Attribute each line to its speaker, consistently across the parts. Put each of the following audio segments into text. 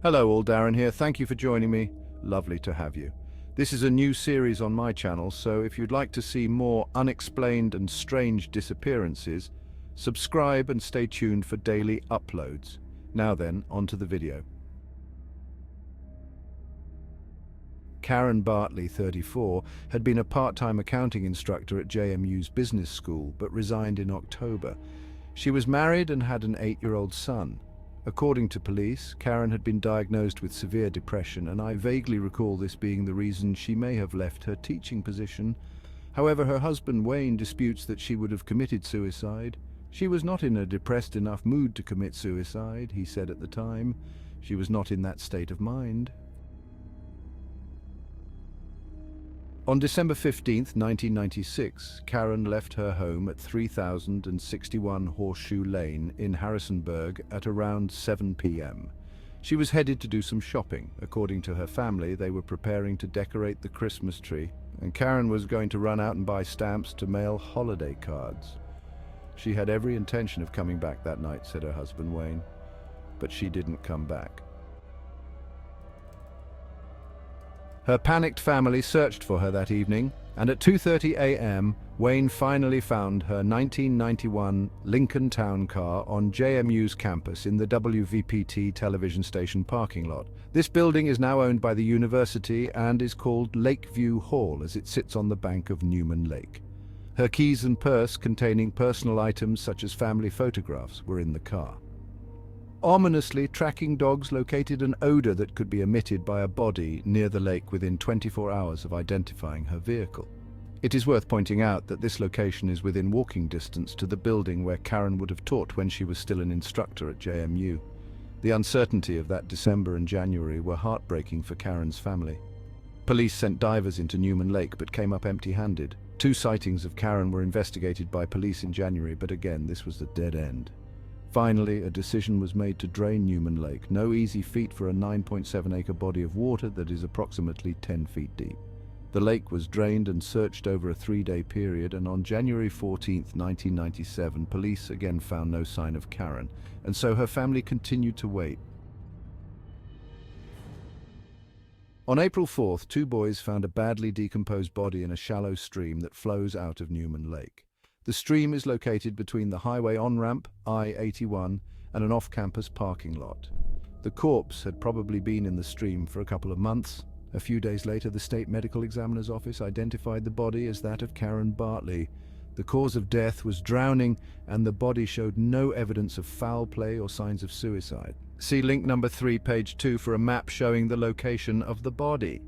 Speaker 1: Hello all, Darren here. Thank you for joining me. Lovely to have you. This is a new series on my channel, so if you'd like to see more unexplained and strange disappearances, subscribe and stay tuned for daily uploads. Now then, onto the video. Karen Bartley, 34, had been a part-time accounting instructor at JMU's business school, but resigned in October. She was married and had an 8-year-old son. According to police, Karen had been diagnosed with severe depression, and I vaguely recall this being the reason she may have left her teaching position. However, her husband Wayne disputes that she would have committed suicide. She was not in a depressed enough mood to commit suicide, he said at the time. She was not in that state of mind. On December 15, 1996, Karen left her home at 3061 Horseshoe Lane in Harrisonburg at around 7 p.m. She was headed to do some shopping. According to her family, they were preparing to decorate the Christmas tree, and Karen was going to run out and buy stamps to mail holiday cards. She had every intention of coming back that night, said her husband Wayne, but she didn't come back. Her panicked family searched for her that evening, and at 2:30 a.m., Wayne finally found her 1991 Lincoln Town car on JMU's campus in the WVPT television station parking lot. This building is now owned by the university and is called Lakeview Hall as it sits on the bank of Newman Lake. Her keys and purse containing personal items such as family photographs were in the car. Ominously, tracking dogs located an odor that could be emitted by a body near the lake within 24 hours of identifying her vehicle. It is worth pointing out that this location is within walking distance to the building where Karen would have taught when she was still an instructor at JMU. The uncertainty of that December and January were heartbreaking for Karen's family. Police sent divers into Newman Lake but came up empty-handed. 2 sightings of Karen were investigated by police in January, but again, this was a dead end. Finally, a decision was made to drain Newman Lake, no easy feat for a 9.7-acre body of water that is approximately 10 feet deep. The lake was drained and searched over a 3-day period, and on January 14, 1997, police again found no sign of Karen, and so her family continued to wait. On April 4th, 2 boys found a badly decomposed body in a shallow stream that flows out of Newman Lake. The stream is located between the highway on-ramp, I-81, and an off-campus parking lot. The corpse had probably been in the stream for a couple of months. A few days later, the state medical examiner's office identified the body as that of Karen Bartley. The cause of death was drowning, and the body showed no evidence of foul play or signs of suicide. See link number 3, page 2 for a map showing the location of the body.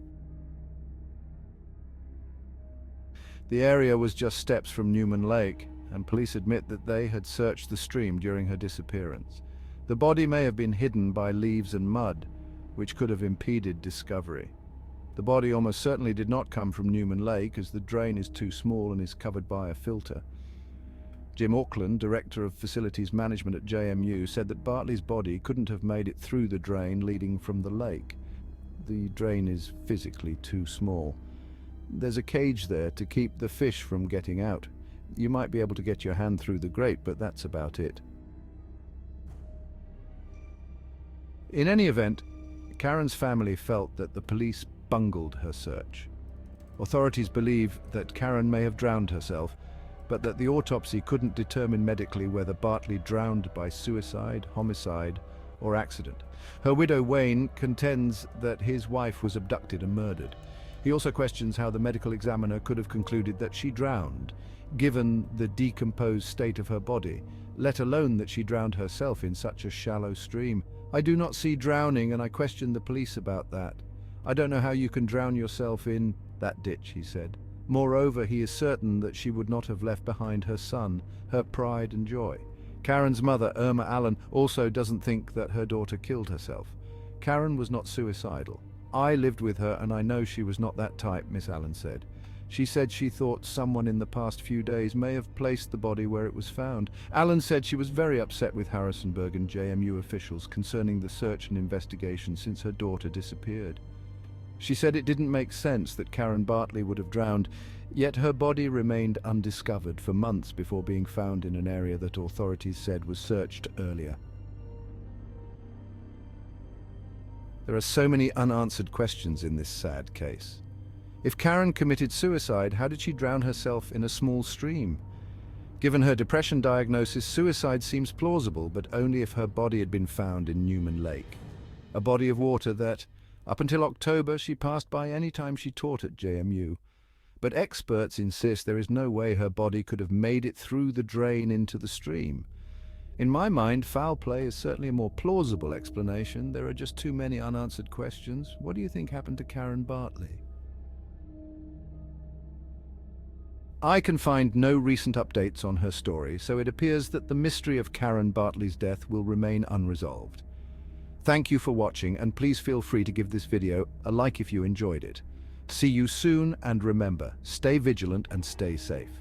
Speaker 1: The area was just steps from Newman Lake, and police admit that they had searched the stream during her disappearance. The body may have been hidden by leaves and mud, which could have impeded discovery. The body almost certainly did not come from Newman Lake, as the drain is too small and is covered by a filter. Jim Auckland, Director of Facilities Management at JMU, said that Bartley's body couldn't have made it through the drain leading from the lake. The drain is physically too small. There's a cage there to keep the fish from getting out. You might be able to get your hand through the grate, but that's about it. In any event, Karen's family felt that the police bungled her search. Authorities believe that Karen may have drowned herself, but that the autopsy couldn't determine medically whether Bartley drowned by suicide, homicide, or accident. Her widow Wayne contends that his wife was abducted and murdered. He also questions how the medical examiner could have concluded that she drowned, given the decomposed state of her body, let alone that she drowned herself in such a shallow stream. I do not see drowning, and I question the police about that. I don't know how you can drown yourself in that ditch, he said. Moreover, he is certain that she would not have left behind her son, her pride and joy. Karen's mother, Irma Allen, also doesn't think that her daughter killed herself. Karen was not suicidal. I lived with her, and I know she was not that type, Miss Allen said. She said she thought someone in the past few days may have placed the body where it was found. Allen said she was very upset with Harrisonburg and JMU officials concerning the search and investigation since her daughter disappeared. She said it didn't make sense that Karen Bartley would have drowned, yet her body remained undiscovered for months before being found in an area that authorities said was searched earlier. There are so many unanswered questions in this sad case. If Karen committed suicide, how did she drown herself in a small stream? Given her depression diagnosis, suicide seems plausible, but only if her body had been found in Newman Lake, a body of water that, up until October, she passed by any time she taught at JMU. But experts insist there is no way her body could have made it through the drain into the stream. In my mind, foul play is certainly a more plausible explanation. There are just too many unanswered questions. What do you think happened to Karen Bartley? I can find no recent updates on her story, so it appears that the mystery of Karen Bartley's death will remain unresolved. Thank you for watching, and please feel free to give this video a like if you enjoyed it. See you soon, and remember, stay vigilant and stay safe.